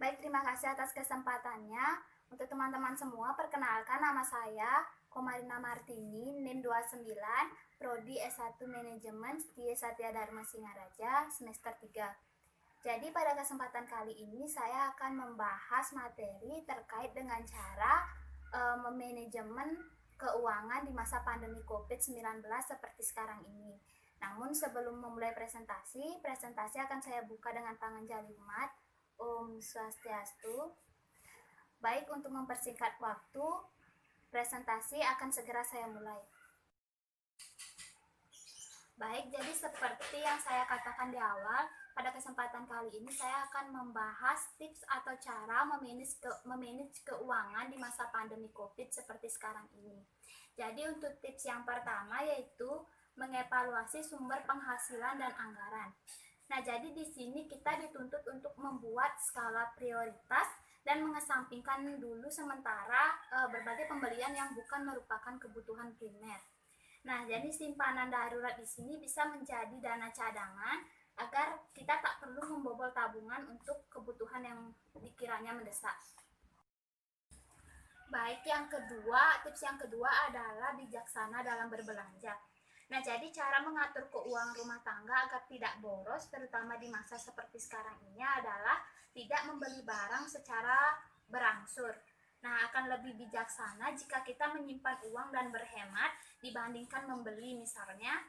Baik, terima kasih atas kesempatannya. Untuk teman-teman semua, perkenalkan nama saya Komarina Martini, NIM 29, Prodi S1 Manajemen Setia Satya Dharma Singaraja, semester 3. Jadi pada kesempatan kali ini saya akan membahas materi terkait dengan cara memanajemen keuangan di masa pandemi COVID-19 seperti sekarang ini. Namun sebelum memulai presentasi akan saya buka dengan tangan jari umat. Om Swastiastu. Baik, untuk mempersingkat waktu, presentasi akan segera saya mulai. Baik, jadi seperti yang saya katakan di awal, pada kesempatan kali ini saya akan membahas tips atau cara memanage keuangan di masa pandemi COVID seperti sekarang ini. Jadi untuk tips yang pertama yaitu mengevaluasi sumber penghasilan dan anggaran. Nah, jadi di sini kita dituntut untuk membuat skala prioritas dan mengesampingkan dulu sementara berbagai pembelian yang bukan merupakan kebutuhan primer. Nah, jadi simpanan darurat di sini bisa menjadi dana cadangan agar kita tak perlu membobol tabungan untuk kebutuhan yang dikiranya mendesak. Baik, tips yang kedua adalah bijaksana dalam berbelanja. Nah, jadi cara mengatur keuangan rumah tangga agar tidak boros, terutama di masa seperti sekarang ini adalah tidak membeli barang secara berangsur. Nah, akan lebih bijaksana jika kita menyimpan uang dan berhemat dibandingkan membeli misalnya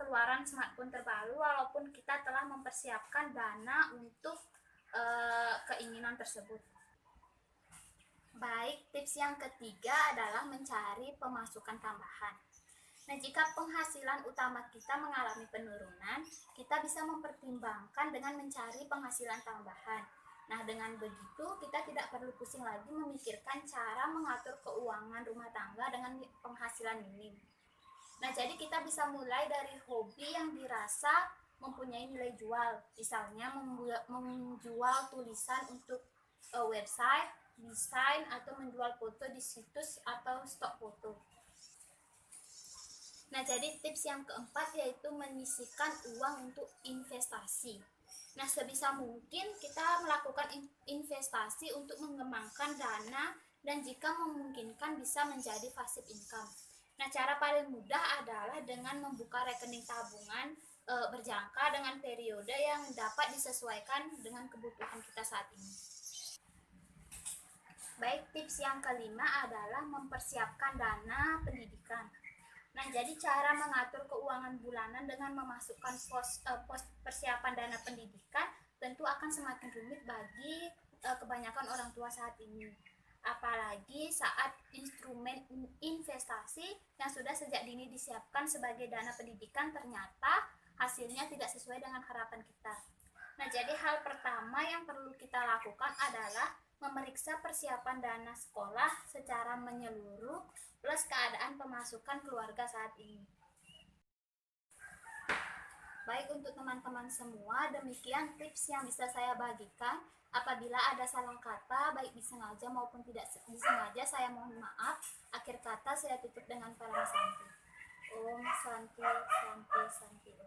keluaran smartphone terbaru walaupun kita telah mempersiapkan dana untuk keinginan tersebut. Baik, tips yang ketiga adalah mencari pemasukan tambahan. Nah, jika penghasilan utama kita mengalami penurunan, kita bisa mempertimbangkan dengan mencari penghasilan tambahan. Nah, dengan begitu kita tidak perlu pusing lagi memikirkan cara mengatur keuangan rumah tangga dengan penghasilan minim. Nah, jadi kita bisa mulai dari hobi yang dirasa mempunyai nilai jual, misalnya menjual tulisan untuk website, desain, atau menjual foto di situs atau stok foto. Nah, jadi tips yang keempat yaitu menyisihkan uang untuk investasi. Nah, sebisa mungkin kita melakukan investasi untuk mengembangkan dana dan jika memungkinkan bisa menjadi passive income. Nah, cara paling mudah adalah dengan membuka rekening tabungan berjangka dengan periode yang dapat disesuaikan dengan kebutuhan kita saat ini. Baik, tips yang kelima adalah mempersiapkan dana pendidikan. Nah, jadi cara mengatur keuangan bulanan dengan memasukkan pos persiapan dana pendidikan tentu akan semakin rumit bagi kebanyakan orang tua saat ini. Apalagi saat instrumen investasi yang sudah sejak dini disiapkan sebagai dana pendidikan ternyata hasilnya tidak sesuai dengan harapan kita. Nah, jadi hal pertama yang perlu kita lakukan adalah memeriksa persiapan dana sekolah secara menyeluruh plus keadaan pemasukan keluarga saat ini. Baik, untuk teman-teman semua, demikian tips yang bisa saya bagikan. Apabila ada salah kata, baik disengaja maupun tidak disengaja, saya mohon maaf. Akhir kata saya tutup dengan Param Santi. Om Santi Santi Santi.